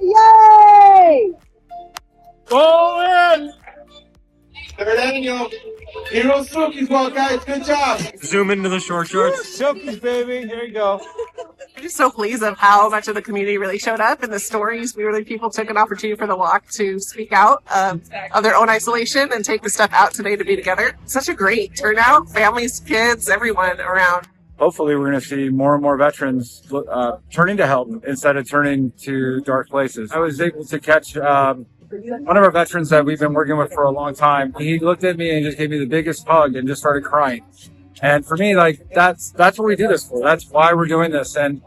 Yay! Go in! Danielle. Heroes Silkies Walks, guys. Good job. Zoom into the short shorts. Silkies, baby. Here you go. I'm just so pleased of how much of the community really showed up and the stories. People took an opportunity for the walk to speak out of their own isolation and take the stuff out today to be together. Such a great turnout. Families, kids, everyone around. Hopefully we're going to see more and more veterans turning to help instead of turning to dark places. I was able to catch one of our veterans that we've been working with for a long time. He looked at me and just gave me the biggest hug and just started crying. And for me, like, that's what we do this for. That's why we're doing this. And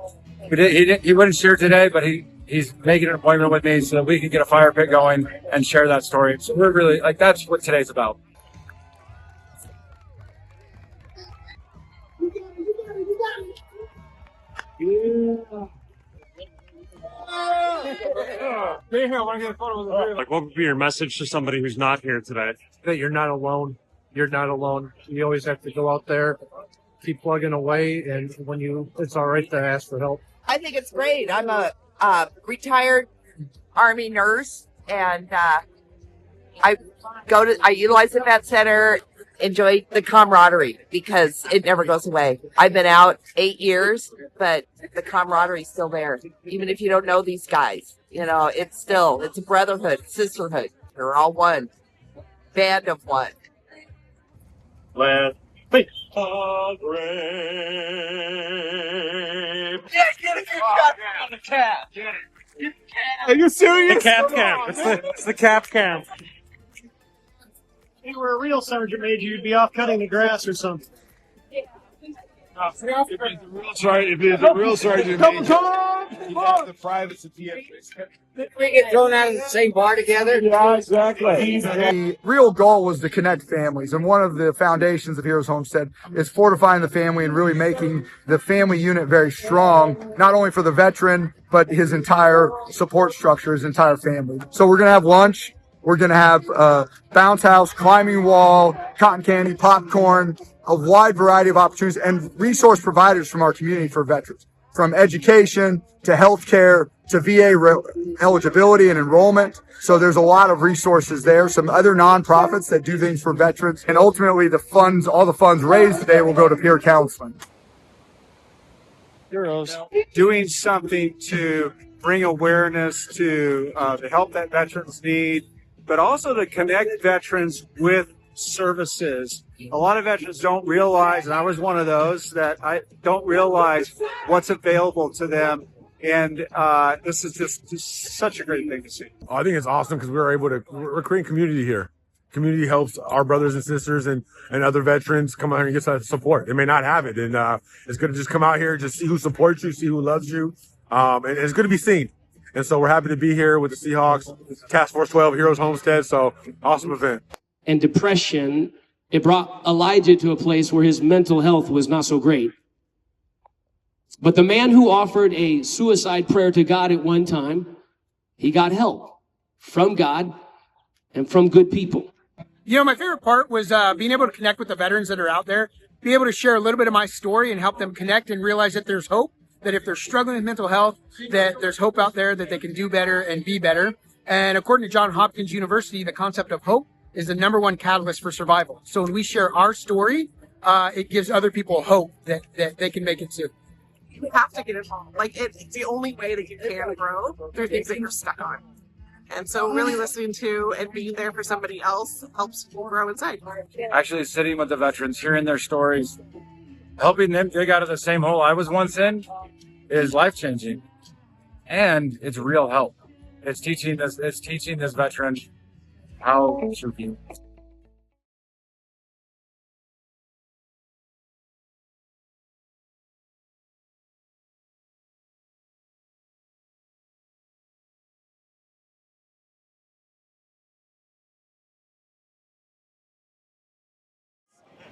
he wouldn't share today, but he's making an appointment with me so that we can get a fire pit going and share that story. So we're really, like, that's what today's about. Like, what would be your message to somebody who's not here today? That you're not alone. You're not alone. You always have to go out there, keep plugging away, and it's all right to ask for help. I think it's great. I'm a retired Army nurse, and I utilize the vet center, enjoy the camaraderie because it never goes away. I've been out 8 years, but the camaraderie's still there. Even if you don't know these guys, it's a brotherhood, sisterhood. We're all one, band of one. Let peace. Yeah, get it. On the cat. Are you serious? The cap camp. It's the cap camp. If you were a real sergeant major, you'd be off cutting the grass or something. If he's a real sergeant major, he'd have the privates at the entrance. We get thrown out of the same bar together. Yeah, exactly. The real goal was to connect families, and one of the foundations of Heroes Homestead is fortifying the family and really making the family unit very strong, not only for the veteran, but his entire support structure, his entire family. So we're going to have lunch. We're going to have bounce house, climbing wall, cotton candy, popcorn, a wide variety of opportunities and resource providers from our community for veterans, from education to healthcare to VA eligibility and enrollment. So there's a lot of resources there, some other nonprofits that do things for veterans. And ultimately all the funds raised today will go to peer counseling. Heroes doing something to bring awareness to the help that veterans need, but also to connect veterans with services. A lot of veterans don't realize, and I was one of those, that I don't realize what's available to them. And this is just such a great thing to see. I think it's awesome because we're creating community here. Community helps our brothers and sisters and other veterans come out here and get some support. They may not have it. And it's good to just come out here, just see who supports you, see who loves you. And it's good to be seen. And so we're happy to be here with the Seahawks, Task Force 12, Heroes Homestead. So awesome event. And depression, it brought Elijah to a place where his mental health was not so great. But the man who offered a suicide prayer to God at one time, he got help from God and from good people. My favorite part was being able to connect with the veterans that are out there, be able to share a little bit of my story and help them connect and realize that there's hope, that if they're struggling with mental health, that there's hope out there, that they can do better and be better. And according to Johns Hopkins University, the concept of hope is the number one catalyst for survival. So when we share our story, it gives other people hope that they can make it too. You have to get involved. It's the only way that you can grow through things that you're stuck on. And so really listening to and being there for somebody else helps people grow inside. Actually sitting with the veterans, hearing their stories, helping them dig out of the same hole I was once in is life-changing. And it's real help. It's teaching this veteran how to be.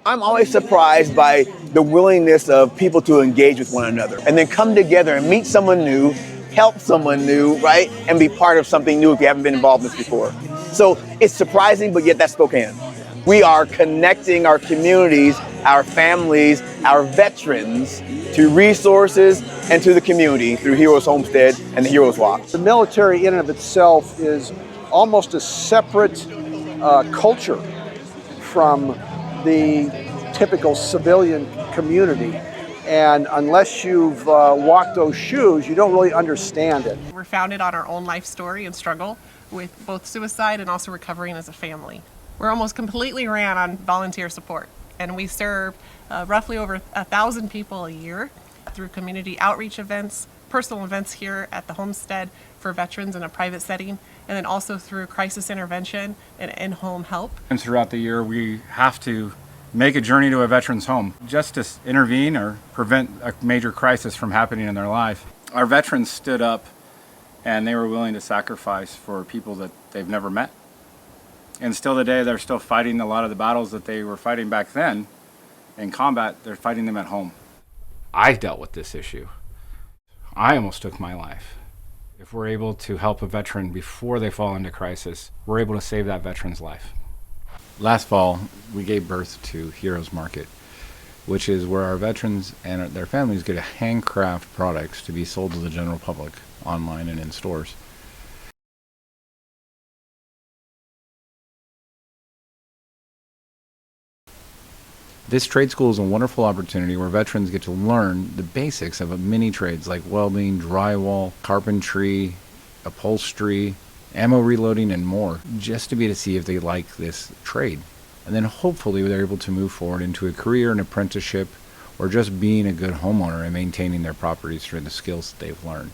I'm always surprised by the willingness of people to engage with one another and then come together and meet someone new, help someone new, right? And be part of something new if you haven't been involved in this before. So it's surprising, but yet that's Spokane. We are connecting our communities our families, our veterans to resources and to the community through Heroes Homestead and the Heroes Walks. The military in and of itself is almost a separate culture from the typical civilian community. And unless you've walked those shoes, you don't really understand it. We're founded on our own life story and struggle with both suicide and also recovering as a family. We're almost completely ran on volunteer support, and we serve roughly over 1,000 people a year through community outreach events, personal events here at the Homestead for veterans in a private setting, and then also through crisis intervention and in-home help. And throughout the year, we have to make a journey to a veteran's home just to intervene or prevent a major crisis from happening in their life. Our veterans stood up and they were willing to sacrifice for people that they've never met. And still today, they're still fighting a lot of the battles that they were fighting back then in combat. They're fighting them at home. I dealt with this issue. I almost took my life. If we're able to help a veteran before they fall into crisis, we're able to save that veteran's life. Last fall, we gave birth to Heroes Market, which is where our veterans and their families get handcraft products to be sold to the general public, online and in stores. This trade school is a wonderful opportunity where veterans get to learn the basics of many trades like welding, drywall, carpentry, upholstery, ammo reloading, and more, just to be to see if they like this trade. And then hopefully they're able to move forward into a career, an apprenticeship, or just being a good homeowner and maintaining their properties through the skills that they've learned.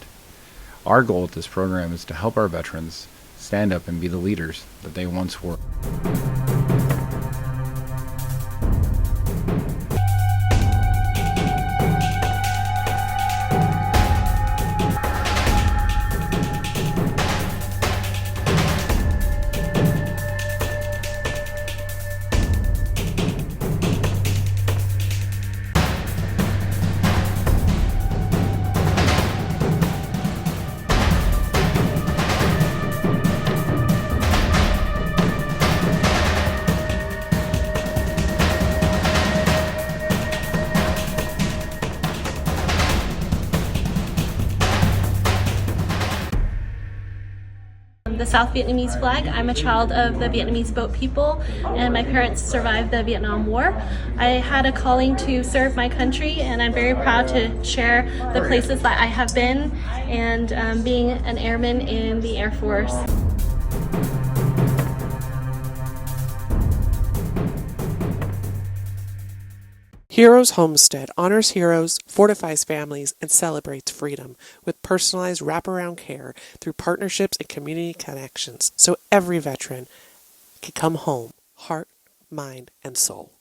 Our goal with this program is to help our veterans stand up and be the leaders that they once were. The South Vietnamese flag. I'm a child of the Vietnamese boat people, and my parents survived the Vietnam War. I had a calling to serve my country, and I'm very proud to share the places that I have been and being an airman in the Air Force. Heroes Homestead honors heroes, fortifies families, and celebrates freedom with personalized wraparound care through partnerships and community connections so every veteran can come home, heart, mind, and soul.